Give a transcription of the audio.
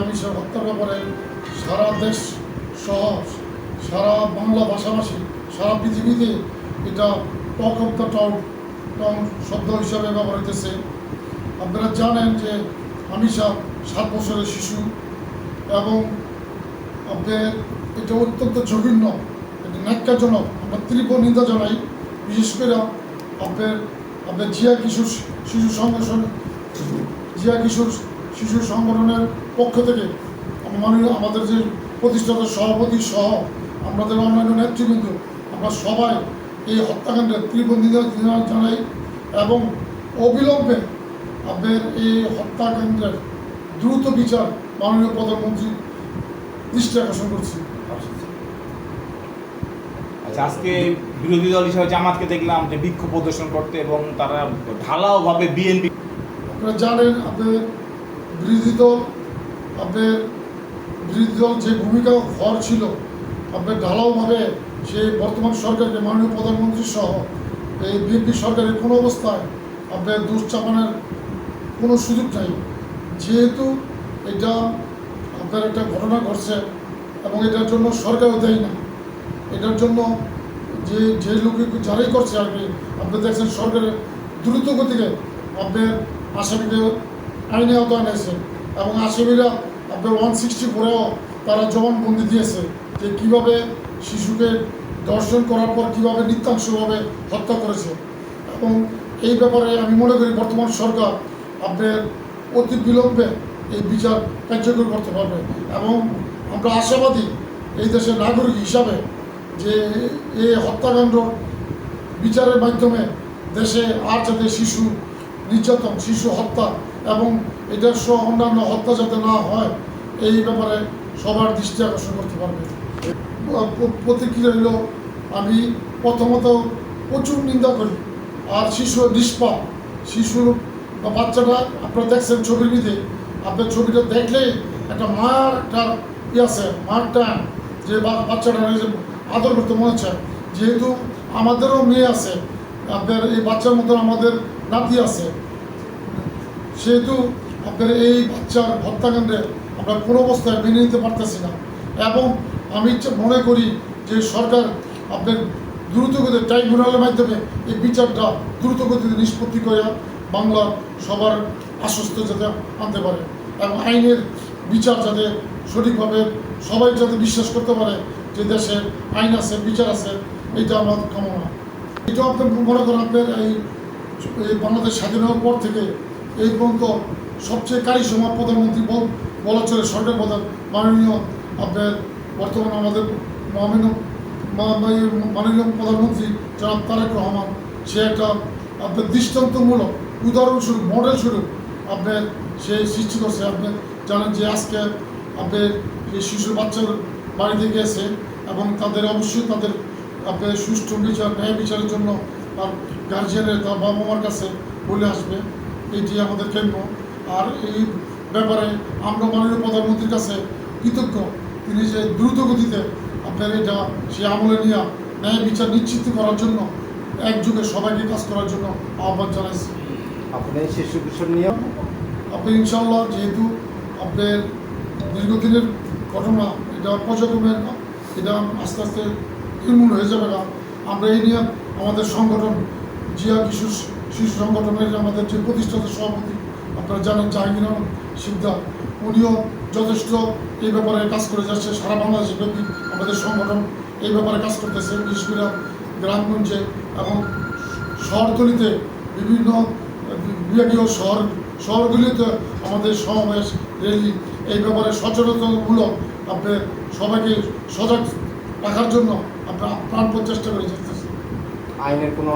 আমিষা হত্যার ব্যাপারে সারা দেশ সহ সারা বাংলা ভাষাভাষী সারা পৃথিবীতে এটা টক অফ দ্য টাউন শব্দ হিসাবে ব্যবহার হইতেছে। আপনারা জানেন যে আমিষা 7 বছরের শিশু এবং আপনার এটা অত্যন্ত জঘন্য, এটা ন্যাক্কারজনক। আমরা তীব্র নিন্দা জানাই। বিশেষ করে আপনার জিয়া কিশোর শিশু সংগঠনের পক্ষ থেকে আমাদের যে প্রতিষ্ঠাতা সভাপতি সহ আমাদের অন্যান্য নেতৃবৃন্দ আমরা সবাই এই হত্যাকাণ্ডের তীব্র নিন্দা জানাই এবং অবিলম্বে আপনার এই হত্যাকাণ্ডের দ্রুত বিচার মাননীয় প্রধানমন্ত্রী দৃষ্টি আকর্ষণ করছি। আচ্ছা, আজকে বিরোধী দল হিসেবে জামাতকে দেখলাম যে বিক্ষোভ প্রদর্শন করতে এবং তারা ঢালাওভাবে বিএনপি। আপনারা জানেন আপনার বিরোধী দল যে ভূমিকা হওয়ার ছিল আপনার ঢালাওভাবে সে বর্তমান সরকারকে মাননীয় প্রধানমন্ত্রী সহ এই বিএনপি সরকারের কোনো অবস্থায় আপনার দোষ চাপানোর কোনো সুযোগ নাই। যেহেতু এটা আপনার একটা ঘটনা ঘটছে এবং এটার জন্য সরকারও দেয় না, এটার জন্য যে লোক যারাই করছে আর কি আপনি দেখছেন সরকারের দ্রুত গতিকে আপনার আসামিকে আইনে আওতায় এনেছে এবং আসামিরা আপনার 164-এও তারা জবানবন্দি দিয়েছে যে কীভাবে শিশুকে ধর্ষণ করার পর কীভাবে নৃত্যাংশভাবে হত্যা করেছে। এবং এই ব্যাপারে আমি মনে করি বর্তমান সরকার আপনার অতি বিলম্বে এই বিচার কার্যকর করতে পারবে এবং আমরা আশাবাদী এই দেশের নাগরিক হিসাবে যে এই হত্যাকাণ্ড বিচারের মাধ্যমে দেশে আর যাতে শিশু নির্যাতন, শিশু হত্যা এবং এটার সহ অন্যান্য হত্যা যাতে না হয় এই ব্যাপারে সবার দৃষ্টি আকর্ষণ করতে পারবে। প্রতিক্রিয়া হইল আমি প্রথমত প্রচুর নিন্দা করি। আর শিশু নিষ্পাপ শিশুর বা বাচ্চাটা আপনারা দেখছেন ছবির ভিতরে, আপনার ছবিটা দেখলেই একটা মায়ের একটা আছে, মায়ের টান যে বাচ্চাটা আদর করতে মনে হচ্ছে। যেহেতু আমাদেরও মেয়ে আছে, আপনার এই বাচ্চার মতন আমাদের নাতি আছে, সেহেতু আপনার এই বাচ্চার হত্যাকাণ্ডে আমরা কোনো অবস্থায় মেনে নিতে পারতেছি না এবং আমি মনে করি যে সরকার আপনার দ্রুতগতিতে ট্রাইব্যুনালের মাধ্যমে এই বিচারটা দ্রুতগতিতে নিষ্পত্তি করে বাংলার সবার আশ্বস্ত যাতে আনতে পারে এবং আইনের বিচার যাতে সঠিকভাবে সবাই যাতে বিশ্বাস করতে পারে যে দেশে আইন আছে, বিচার আছে, এইটা আমার কামনা। এটাও আপনি মনে করেন আপনার এই বাংলাদেশ স্বাধীন হওয়ার পর থেকে এই পর্যন্ত সবচেয়ে কারিশমা প্রধানমন্ত্রী বলা চলে সরকার প্রধান মাননীয় আপনার বর্তমানে আমাদের মাননীয় প্রধানমন্ত্রী জনাব তারেক রহমান। সে একটা আপনার দৃষ্টান্তমূলক উদাহরণস্বরূপ মডেল স্বরূপ আপনার সে সৃষ্টি করছে। আপনি জানেন যে আজকে আপনার এই শিশু বাচ্চার বাড়িতে গিয়েছে এবং তাদের অবশ্যই তাদের আপনার সুষ্ঠু বিচার ন্যায় বিচারের জন্য তার গার্জিয়ানের তার বাবা মার কাছে বলে আসবে, এটি আমাদের কেন্দ্র। আর এই ব্যাপারে আমরা মাননীয় প্রধানমন্ত্রীর কাছে কৃতজ্ঞ, তিনি যে দ্রুত গতিতে আপনার এটা সে আমলে নিয়ে ন্যায় বিচার নিশ্চিত করার জন্য একযোগে সবাইকে কাজ করার জন্য আহ্বান জানাইছি। আপনি শিশু কিশোর নিয়ে আপনি ইনশাল্লাহ যেহেতু আপনার দীর্ঘদিনের ঘটনা, এটা পর্যায়ক্রমে এটা আস্তে আস্তে নির্মূল হয়ে যাবে না। আমরা এই নিয়ে আমাদের সংগঠন জিয়া শিশু সংগঠনের আমাদের যে প্রতিষ্ঠাতা সভাপতি আপনারা জানেন জাহাঙ্গীর আলম সিকদার, উনিও যথেষ্ট এই ব্যাপারে কাজ করে যাচ্ছে। সারা বাংলাদেশে ব্যাপী আমাদের সংগঠন এই ব্যাপারে কাজ করতেছে, বিশেষ করে গ্রামগঞ্জে এবং শহরতলিতে বিভিন্ন বিভাগীয় শহরগুলিতে আমাদের সমাবেশ, র্যালি এই ব্যাপারে সচেতনতামূলক আপনার সবাইকে সজাগ রাখার জন্য আমরা প্রাণপণ চেষ্টা করে যাচ্ছি। আইনের কোনো